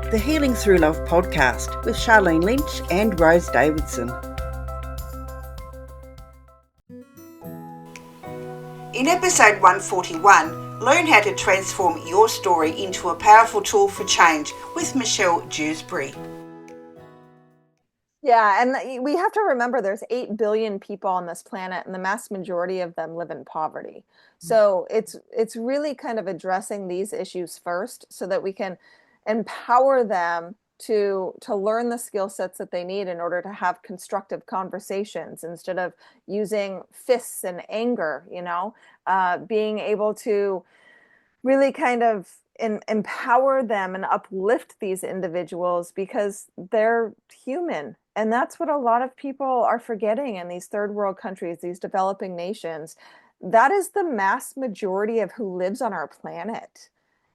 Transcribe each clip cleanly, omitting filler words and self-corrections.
the Healing Through Love podcast with Charlene Lynch and Rose Davidson. In episode 141, learn how to transform your story into a powerful tool for change with Michelle Jewsbury. Yeah, and we have to remember there's 8 billion people on this planet, and the mass majority of them live in poverty. So it's really kind of addressing these issues first so that we can empower them to learn the skill sets that they need in order to have constructive conversations instead of using fists and anger, being able to really kind of empower them and uplift these individuals because they're human. And that's what a lot of people are forgetting in these third world countries, these developing nations. That is the mass majority of who lives on our planet.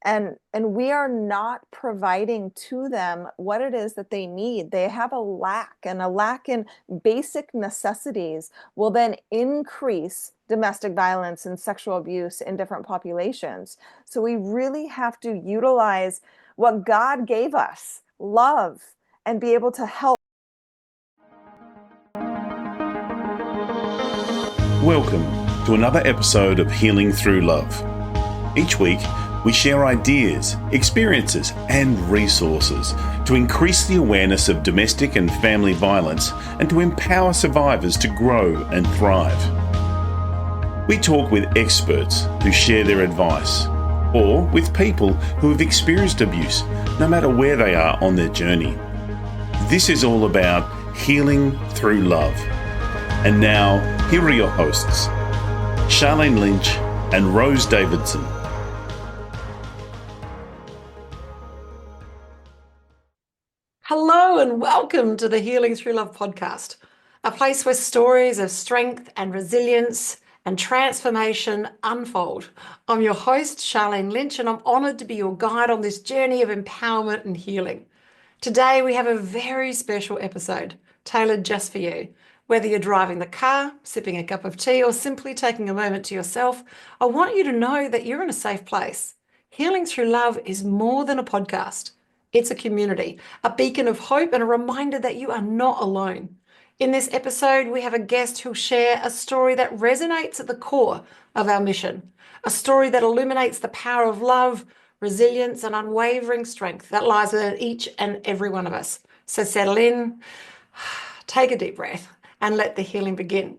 And we are not providing to them what it is that they need. They have a lack, and a lack in basic necessities will then increase domestic violence and sexual abuse in different populations. So we really have to utilize what God gave us, love, and be able to help. Welcome to another episode of Healing Through Love. Each week, we share ideas, experiences, and resources to increase the awareness of domestic and family violence and to empower survivors to grow and thrive. We talk with experts who share their advice, or with people who have experienced abuse, no matter where they are on their journey. This is all about healing through love. And now, here are your hosts, Charlene Lynch and Rose Davidson. Hello and welcome to the Healing Through Love podcast, a place where stories of strength and resilience and transformation unfold. I'm your host, Charlene Lynch, and I'm honoured to be your guide on this journey of empowerment and healing. Today we have a very special episode tailored just for you. Whether you're driving the car, sipping a cup of tea, or simply taking a moment to yourself, I want you to know that you're in a safe place. Healing Through Love is more than a podcast. It's a community, a beacon of hope, and a reminder that you are not alone. In this episode, we have a guest who'll share a story that resonates at the core of our mission, a story that illuminates the power of love, resilience, and unwavering strength that lies within each and every one of us. So settle in, take a deep breath, and let the healing begin.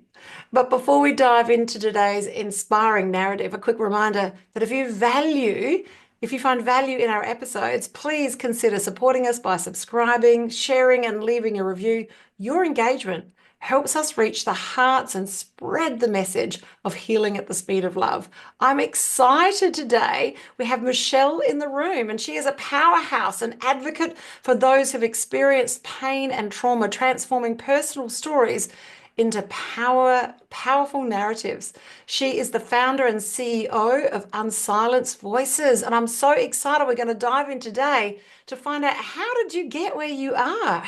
But before we dive into today's inspiring narrative, a quick reminder that if you find value in our episodes, please consider supporting us by subscribing, sharing, and leaving a review. Your engagement helps us reach the hearts and spread the message of healing at the speed of love. I'm excited today. We have Michelle in the room, and she is a powerhouse, an advocate for those who've experienced pain and trauma, transforming personal stories into powerful narratives. She is the founder and CEO of Unsilenced Voices, and I'm so excited. We're going to dive in today to find out, how did you get where you are?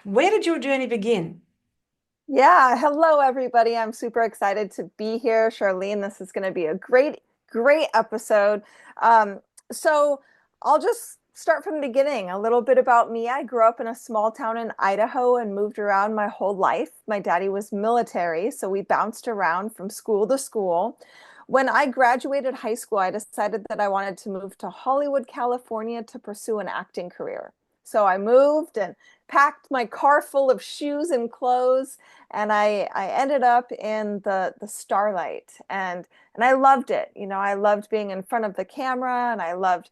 Where did your journey begin? Yeah, hello everybody. I'm super excited to be here, Charlene. This is going to be a great episode. So I'll just start from the beginning. A little bit about me. I grew up in a small town in Idaho and moved around my whole life. My daddy was military, so we bounced around from school to school. When I graduated high school, I decided that I wanted to move to Hollywood, California to pursue an acting career. So I moved and packed my car full of shoes and clothes, and I ended up in the Starlight, and I loved it. I loved being in front of the camera, and I loved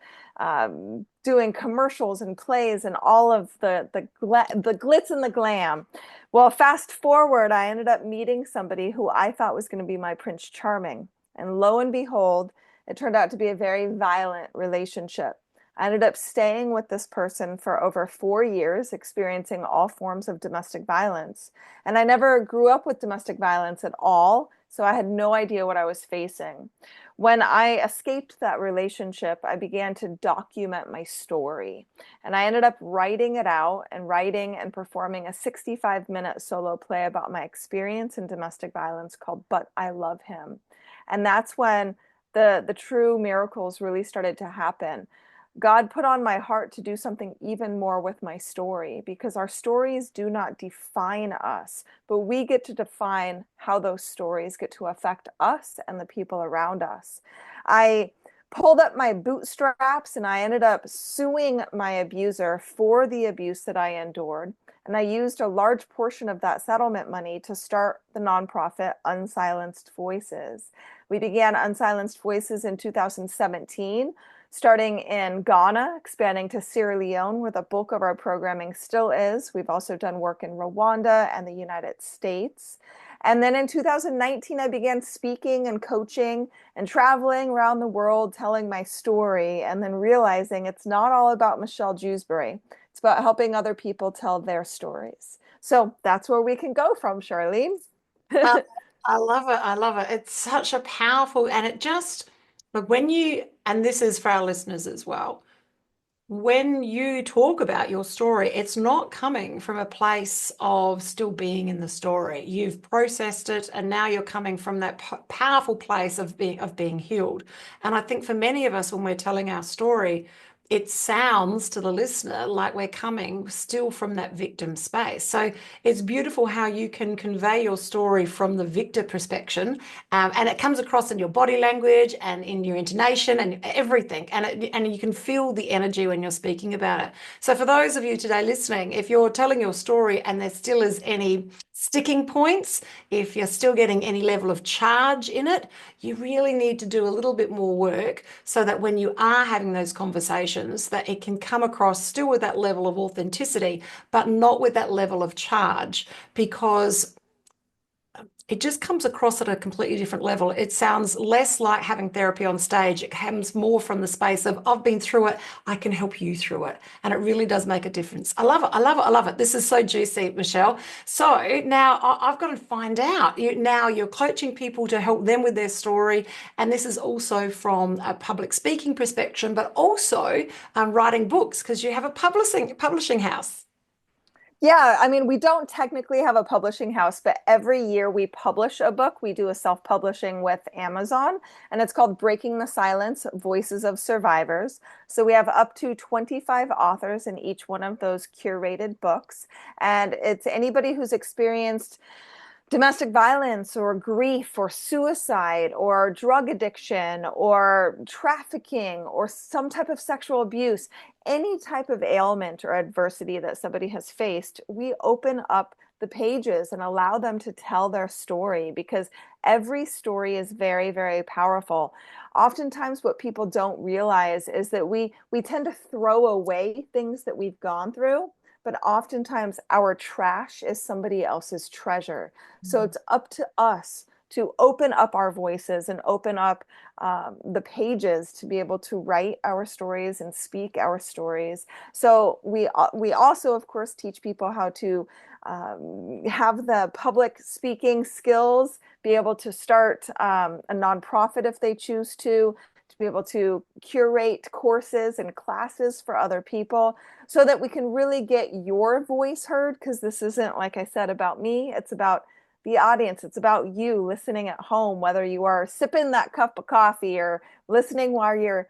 doing commercials and plays and all of the glitz and the glam. Well, fast forward, I ended up meeting somebody who I thought was going to be my Prince Charming, and lo and behold, it turned out to be a very violent relationship. I ended up staying with this person for over 4 years, experiencing all forms of domestic violence. And I never grew up with domestic violence at all, so I had no idea what I was facing. When I escaped that relationship, I began to document my story. And I ended up writing it out and writing and performing a 65-minute solo play about my experience in domestic violence called But I Love Him. And that's when the true miracles really started to happen. God put on my heart to do something even more with my story, because our stories do not define us, but we get to define how those stories get to affect us and the people around us. I pulled up my bootstraps and I ended up suing my abuser for the abuse that I endured. And I used a large portion of that settlement money to start the nonprofit Unsilenced Voices. We began Unsilenced Voices in 2017, starting in Ghana, expanding to Sierra Leone, where the bulk of our programming still is. We've also done work in Rwanda and the United States. And then in 2019, I began speaking and coaching and traveling around the world, telling my story, and then realizing it's not all about Michelle Jewsbury. It's about helping other people tell their stories. So that's where we can go from, Charlene. I, I love it. I love it. It's such a powerful, and it just, but when you, and this is for our listeners as well, when you talk about your story, it's not coming from a place of still being in the story. You've processed it, and now you're coming from that powerful place of being healed. And I think for many of us, when we're telling our story, it sounds to the listener like we're coming still from that victim space. So it's beautiful how you can convey your story from the victor perspective, and it comes across in your body language and in your intonation and everything. And you can feel the energy when you're speaking about it. So for those of you today listening, if you're telling your story and there still is any sticking points, if you're still getting any level of charge in it, you really need to do a little bit more work so that when you are having those conversations, that it can come across still with that level of authenticity, but not with that level of charge, because it just comes across at a completely different level. It sounds less like having therapy on stage. It comes more from the space of, I've been through it, I can help you through it. And it really does make a difference. I love it. I love it. I love it. This is so juicy, Michelle. So now I've got to find out. Now you're coaching people to help them with their story. And this is also from a public speaking perspective, but also writing books, because you have a publishing house. Yeah, I mean, we don't technically have a publishing house, but every year we publish a book. We do a self-publishing with Amazon, and it's called Breaking the Silence, Voices of Survivors. So we have up to 25 authors in each one of those curated books. And it's anybody who's experienced domestic violence or grief or suicide or drug addiction or trafficking or some type of sexual abuse, any type of ailment or adversity that somebody has faced, we open up the pages and allow them to tell their story, because every story is very, very powerful. Oftentimes what people don't realize is that we tend to throw away things that we've gone through, but oftentimes our trash is somebody else's treasure. So it's up to us to open up our voices and open up the pages to be able to write our stories and speak our stories. So we also, of course, teach people how to have the public speaking skills, be able to start a nonprofit if they choose to be able to curate courses and classes for other people, so that we can really get your voice heard, because this isn't, like I said, about me. It's about the audience. It's about you listening at home, whether you are sipping that cup of coffee or listening while you're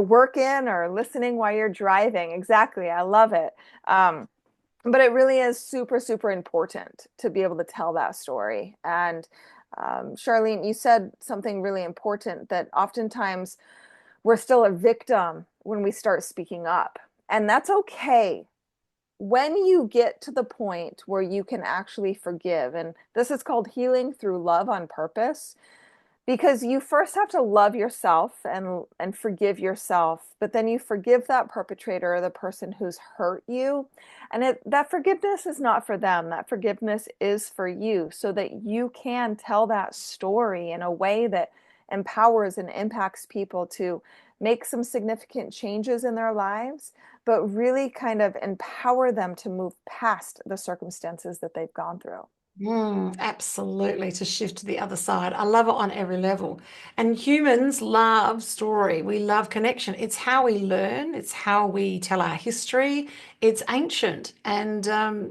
working or listening while you're driving. Exactly. I love it. But it really is super, super important to be able to tell that story. And Charlene, you said something really important, that oftentimes we're still a victim when we start speaking up. And that's okay. When you get to the point where you can actually forgive, and this is called healing through love on purpose, because you first have to love yourself and forgive yourself, but then you forgive that perpetrator or the person who's hurt you. And that forgiveness is not for them. That forgiveness is for you, so that you can tell that story in a way that empowers and impacts people to make some significant changes in their lives, but really kind of empower them to move past the circumstances that they've gone through. Absolutely, to shift to the other side. I love it on every level. And humans love story. We love connection. It's how we learn. It's how we tell our history. It's ancient. And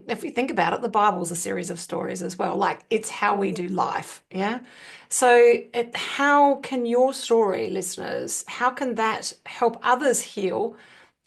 if we think about it, the Bible is a series of stories as well. Like, it's how we do life. Yeah. So how can your story, listeners, how can that help others heal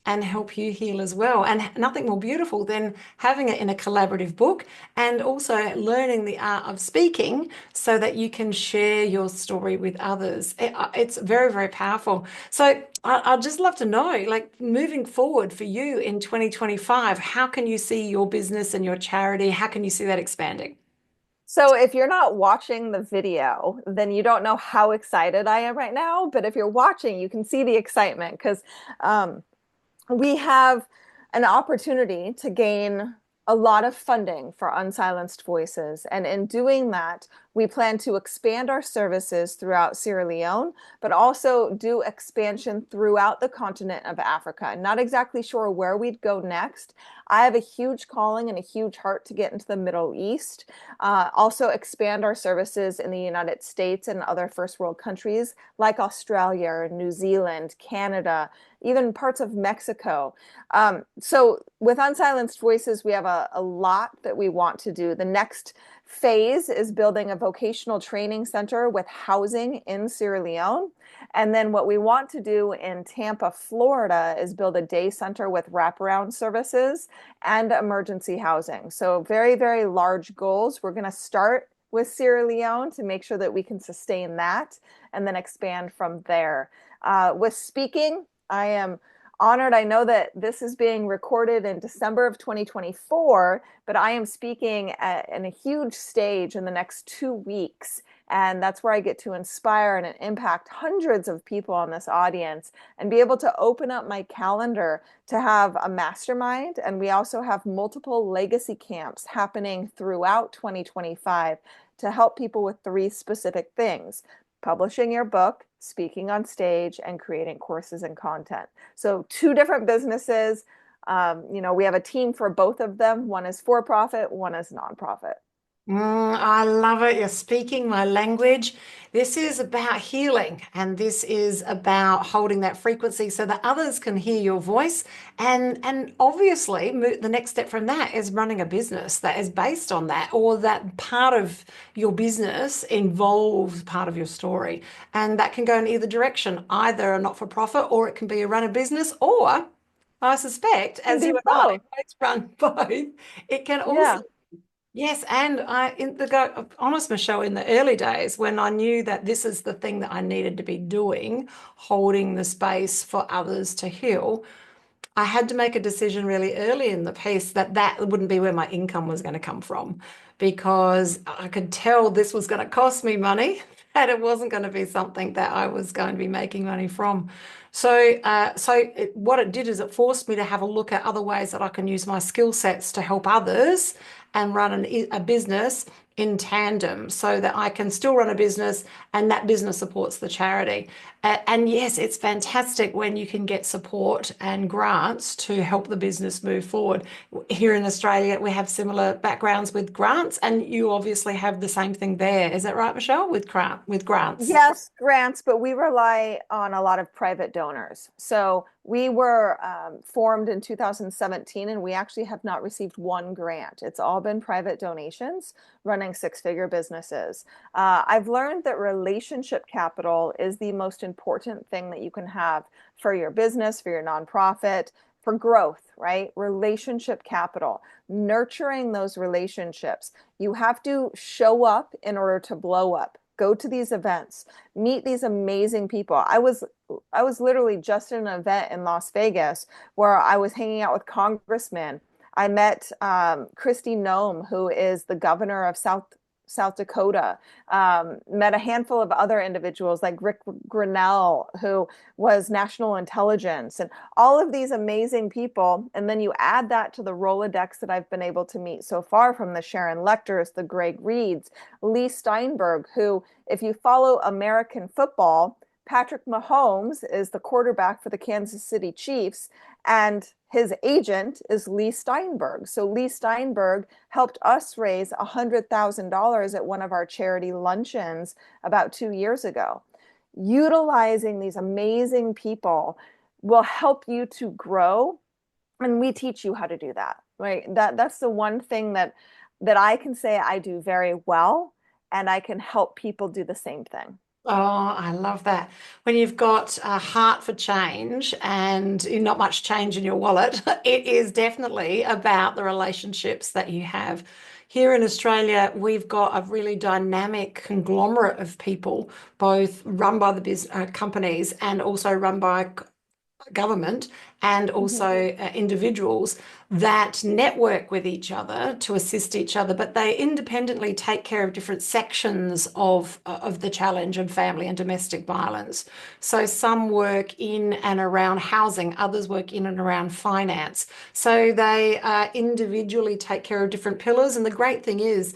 and help you heal as well. And nothing more beautiful than having it in a collaborative book and also learning the art of speaking so that you can share your story with others. It's very, very powerful. So I'd just love to know, like, moving forward for you in 2025, how can you see your business and your charity? How can you see that expanding? So if you're not watching the video, then you don't know how excited I am right now. But if you're watching, you can see the excitement because we have an opportunity to gain a lot of funding for Unsilenced Voices. And in doing that, we plan to expand our services throughout Sierra Leone, but also do expansion throughout the continent of Africa. Not exactly sure where we'd go next. I have a huge calling and a huge heart to get into the Middle East. Also expand our services in the United States and other first world countries like Australia, New Zealand, Canada, even parts of Mexico. So with Unsilenced Voices, we have a lot that we want to do. The next phase is building a vocational training center with housing in Sierra Leone. And then what we want to do in Tampa, Florida, is build a day center with wraparound services and emergency housing. So very, very large goals. We're going to start with Sierra Leone to make sure that we can sustain that and then expand from there. With speaking, I am honored. I know that this is being recorded in December of 2024, but I am speaking in a huge stage in the next 2 weeks. And that's where I get to inspire and impact hundreds of people on this audience and be able to open up my calendar to have a mastermind. And we also have multiple legacy camps happening throughout 2025 to help people with 3 specific things: publishing your book, speaking on stage, and creating courses and content. So 2 different businesses. We have a team for both of them. One is for profit, one is nonprofit. I love it. You're speaking my language. This is about healing, and this is about holding that frequency so that others can hear your voice. And obviously, the next step from that is running a business that is based on that, or that part of your business involves part of your story. And that can go in either direction, either a not-for-profit, or it can be a run a business, or I suspect, Can as be you and I both. both run both, it can also. Yeah. Yes, and honest, Michelle, in the early days when I knew that this is the thing that I needed to be doing, holding the space for others to heal, I had to make a decision really early in the piece that that wouldn't be where my income was going to come from, because I could tell this was going to cost me money, and it wasn't going to be something that I was going to be making money from. What it did is it forced me to have a look at other ways that I can use my skill sets to help others and run a business in tandem so that I can still run a business and that business supports the charity. And yes, it's fantastic when you can get support and grants to help the business move forward. Here in Australia, we have similar backgrounds with grants, and you obviously have the same thing there. Is that right, Michelle, with grants? Yes, grants, but we rely on a lot of private donors. So we were formed in 2017, and we actually have not received 1 grant. It's all been private donations running 6-figure businesses. I've learned that relationship capital is the most important thing that you can have for your business, for your nonprofit, for growth, right? Relationship capital, nurturing those relationships. You have to show up in order to blow up. Go to these events, meet these amazing people. I was literally just in an event in Las Vegas where I was hanging out with congressmen. I met Kristi Noem, who is the governor of South Dakota. Met a handful of other individuals like Rick Grinnell, who was national intelligence, and all of these amazing people. And then you add that to the Rolodex that I've been able to meet so far, from the Sharon Lecters, the Greg Reeds, Lee Steinberg, who, if you follow American football, Patrick Mahomes is the quarterback for the Kansas City Chiefs, and his agent is Lee Steinberg. So Lee Steinberg helped us raise $100,000 at one of our charity luncheons about 2 years ago. Utilizing these amazing people will help you to grow, and we teach you how to do that, right? That's the one thing that I can say I do very well, and I can help people do the same thing. Oh, I love that. When you've got a heart for change and not much change in your wallet, it is definitely about the relationships that you have. Here in Australia, we've got a really dynamic conglomerate of people, both run by the companies and also run by government and Mhm. also individuals that network with each other to assist each other, but they independently take care of different sections of the challenge of family and domestic violence. So some work in and around housing, others work in and around finance. So they individually take care of different pillars. And the great thing is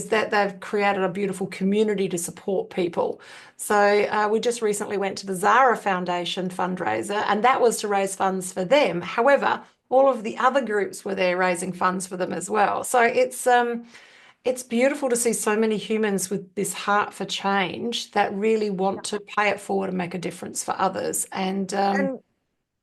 that they've created a beautiful community to support people. So we just recently went to the Zara Foundation fundraiser, and that was to raise funds for them. However, all of the other groups were there raising funds for them as well. So it's beautiful to see so many humans with this heart for change that really want to pay it forward and make a difference for others. And And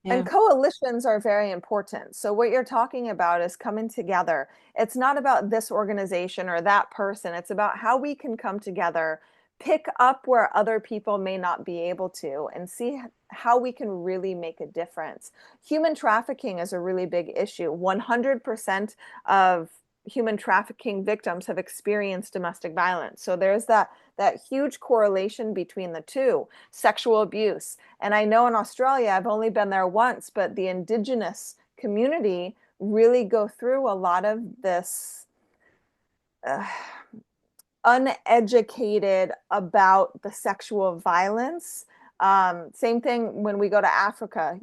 yeah. And coalitions are very important. So, what you're talking about is coming together. It's not about this organization or that person, it's about how we can come together, pick up where other people may not be able to, and see how we can really make a difference. Human trafficking is a really big issue. 100% of human trafficking victims have experienced domestic violence. So, there's that huge correlation between the two. Sexual abuse. And I know in Australia, I've only been there once, but the Indigenous community really go through a lot of this uh, uneducated about the sexual violence. Same thing when we go to Africa,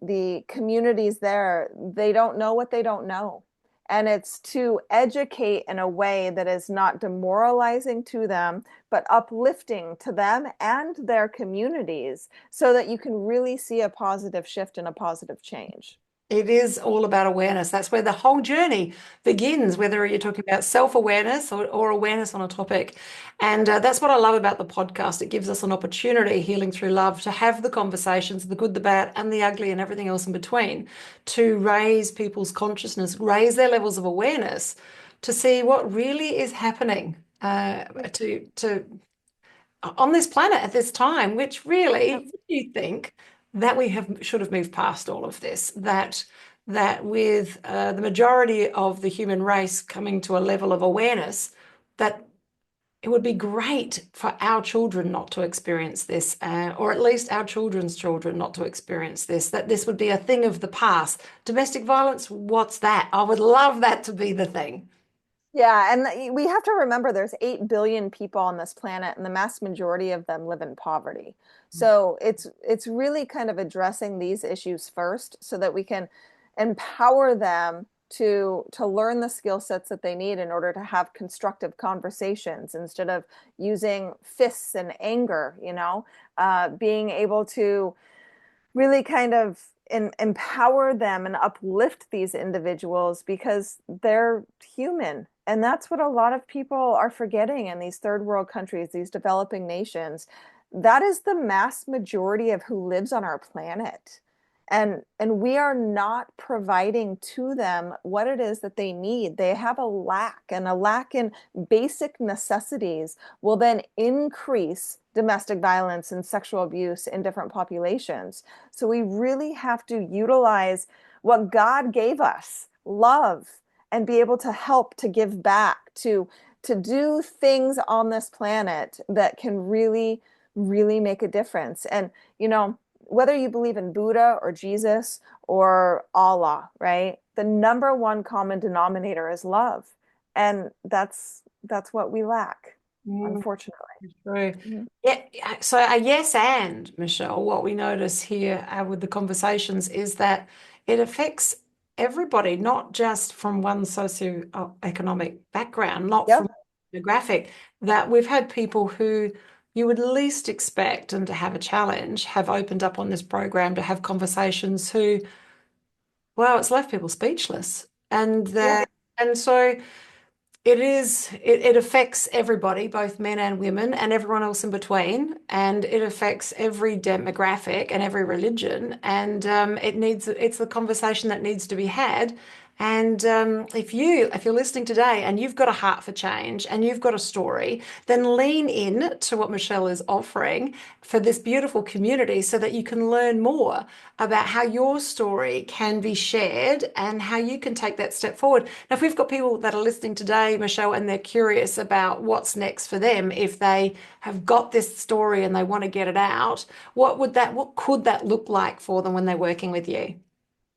the communities there, they don't know what they don't know. And it's to educate in a way that is not demoralizing to them, but uplifting to them and their communities so that you can really see a positive shift and a positive change. It is all about awareness. That's where the whole journey begins, whether you're talking about self-awareness or awareness on a topic. And that's what I love about the podcast. It gives us an opportunity, Healing Through Love, to have the conversations, the good, the bad, and the ugly, and everything else in between, to raise people's consciousness, raise their levels of awareness, to see what really is happening to on this planet at this time, which really, you think that we should have moved past all of this, that with the majority of the human race coming to a level of awareness, that it would be great for our children not to experience this, or at least our children's children not to experience this, that this would be a thing of the past. Domestic violence, what's that? I would love that to be the thing. Yeah, and we have to remember there's 8 billion people on this planet and the mass majority of them live in poverty. So it's really kind of addressing these issues first so that we can empower them to learn the skill sets that they need in order to have constructive conversations instead of using fists and anger, being able to really kind of empower them and uplift these individuals because they're human. And that's what a lot of people are forgetting in these third world countries, these developing nations. That is the mass majority of who lives on our planet. And we are not providing to them what it is that they need. They have a lack, and a lack in basic necessities will then increase domestic violence and sexual abuse in different populations. So we really have to utilize what God gave us, love, and be able to help to give back, to do things on this planet that can really, really make a difference. And, whether you believe in Buddha or Jesus or Allah, right? The number one common denominator is love. And that's what we lack, Mm. unfortunately. True. Mhm. Yeah. So a yes and Michelle, what we notice here with the conversations is that it affects everybody, not just from one socioeconomic background, not from Yep. demographic, that we've had people who you would least expect and to have a challenge have opened up on this program to have conversations who, well, it's left people speechless. And Yeah. that, and so it affects everybody, both men and women, and everyone else in between, and it affects every demographic and every religion. And it's the conversation that needs to be had. And if you're listening today and you've got a heart for change and you've got a story, then lean in to what Michelle is offering for this beautiful community so that you can learn more about how your story can be shared and how you can take that step forward. Now, if we've got people that are listening today, Michelle, and they're curious about what's next for them, if they have got this story and they want to get it out, what could that look like for them when they're working with you?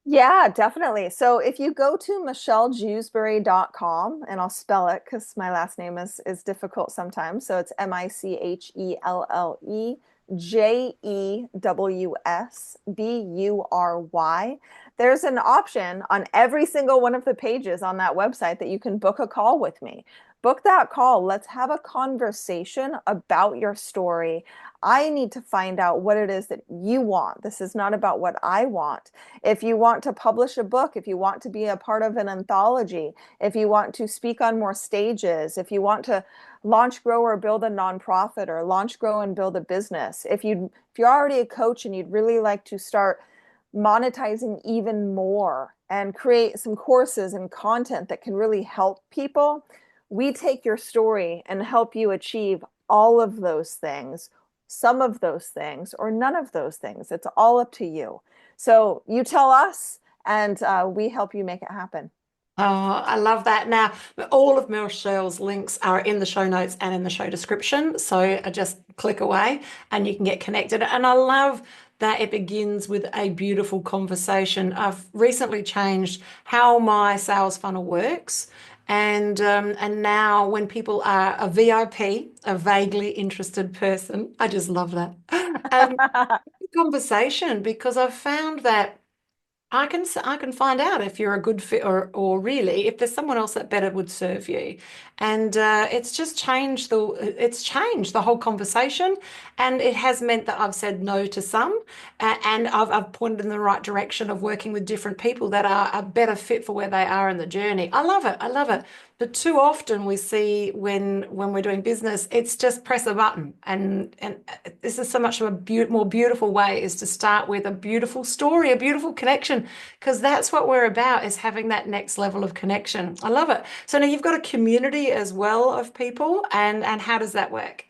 Yeah, definitely. So if you go to michellejewsbury.com, and I'll spell it because my last name is difficult sometimes. So it's Michellejewsbury. There's an option on every single one of the pages on that website that you can book a call with me. Book that call. Let's have a conversation about your story. I need to find out what it is that you want. This is not about what I want. If you want to publish a book, if you want to be a part of an anthology, if you want to speak on more stages, if you want to launch, grow, or build a nonprofit, or launch, grow, and build a business, if you're already a coach and you'd really like to start monetizing even more and create some courses and content that can really help people, we take your story and help you achieve all of those things, some of those things, or none of those things. It's all up to you. So you tell us, and we help you make it happen. Oh, I love that. Now, all of Michelle's links are in the show notes and in the show description. So just click away and you can get connected. And I love that it begins with a beautiful conversation. I've recently changed how my sales funnel works. And now when people are a VIP, a vaguely interested person, I just love that. Conversation, because I've found that I can find out if you're a good fit or really if there's someone else that better would serve you. And it's changed the whole conversation, and it has meant that I've said no to some, and I've pointed in the right direction of working with different people that are a better fit for where they are in the journey. I love it. I love it. But too often we see when we're doing business, it's just press a button. And this is so much of a more beautiful way is to start with a beautiful story, a beautiful connection, because that's what we're about, is having that next level of connection. I love it. So now you've got a community as well of people, and how does that work?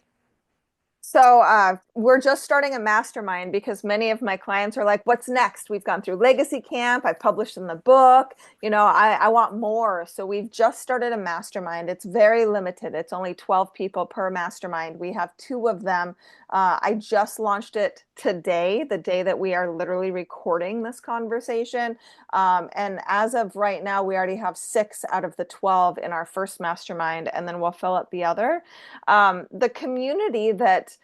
So we're just starting a mastermind because many of my clients are like, what's next? We've gone through Legacy Camp. I've published in the book. I want more. So we've just started a mastermind. It's very limited. It's only 12 people per mastermind. We have 2 of them. I just launched it today, the day that we are literally recording this conversation. And as of right now, we already have 6 out of the 12 in our first mastermind, and then we'll fill up the other. The community that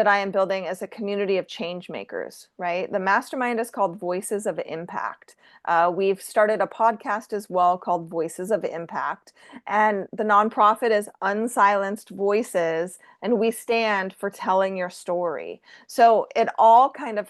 I am building is a community of change makers, right? The mastermind is called Voices of Impact. We've started a podcast as well called Voices of Impact, and the nonprofit is Unsilenced Voices, and we stand for telling your story. So it all kind of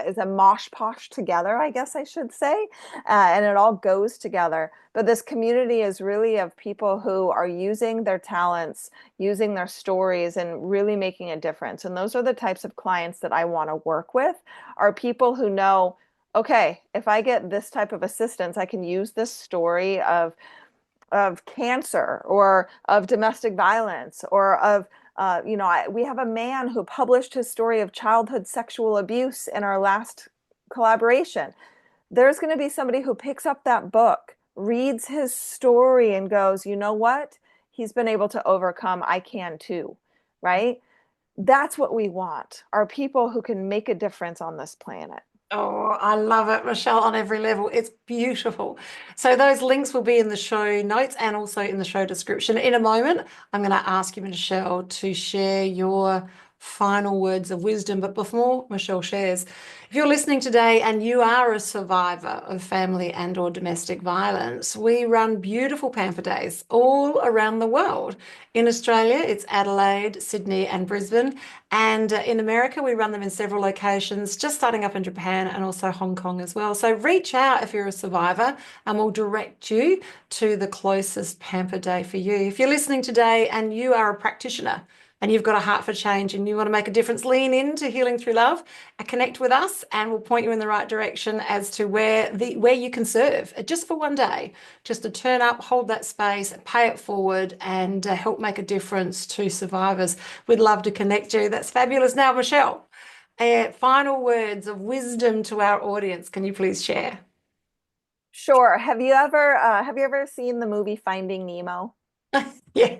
is a mosh posh together, I guess I should say, and it all goes together. But this community is really of people who are using their talents, using their stories, and really making a difference. And those are the types of clients that I want to work with, are people who know, okay, if I get this type of assistance, I can use this story of cancer or of domestic violence or of we have a man who published his story of childhood sexual abuse in our last collaboration. There's going to be somebody who picks up that book, reads his story, and goes, you know what? He's been able to overcome. I can too, right? That's what we want, are people who can make a difference on this planet. Oh, I love it, Michelle, on every level. It's beautiful. So those links will be in the show notes and also in the show description. In a moment, I'm going to ask you, Michelle, to share your final words of wisdom. But before Michelle shares, if you're listening today and you are a survivor of family and or domestic violence, we run beautiful Pamper Days all around the world. In Australia, it's Adelaide, Sydney, and Brisbane. And in America, we run them in several locations, just starting up in Japan and also Hong Kong as well. So reach out if you're a survivor and we'll direct you to the closest Pamper Day for you. If you're listening today and you are a practitioner, and you've got a heart for change and you want to make a difference, lean into Healing Through Love and connect with us, and we'll point you in the right direction as to where you can serve just for one day, just to turn up, hold that space, pay it forward, and help make a difference to survivors. We'd love to connect you. That's fabulous. Now, Michelle, final words of wisdom to our audience. Can you please share? Sure. Have you ever seen the movie Finding Nemo? Yes.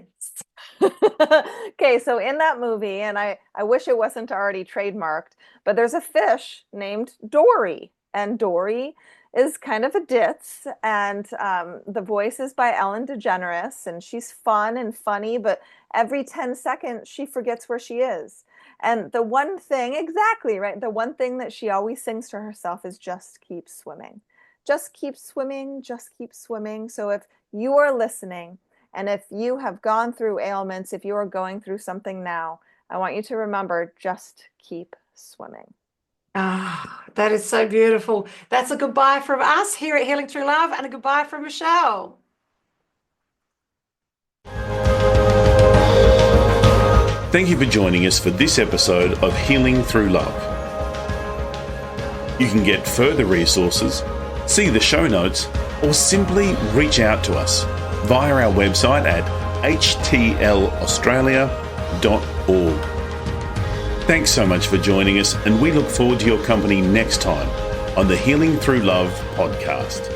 Okay, so in that movie, and I wish it wasn't already trademarked, but there's a fish named Dory, and Dory is kind of a ditz, and the voice is by Ellen DeGeneres, and she's fun and funny, but every 10 seconds she forgets where she is. And the one thing, exactly, right? The one thing that she always sings to herself is just keep swimming. Just keep swimming, just keep swimming. So if you are listening, and if you have gone through ailments, if you are going through something now, I want you to remember, just keep swimming. Ah, that is so beautiful. That's a goodbye from us here at Healing Through Love, and a goodbye from Michelle. Thank you for joining us for this episode of Healing Through Love. You can get further resources, see the show notes, or simply reach out to us via our website at htlaustralia.org. Thanks so much for joining us, and we look forward to your company next time on the Healing Through Love podcast.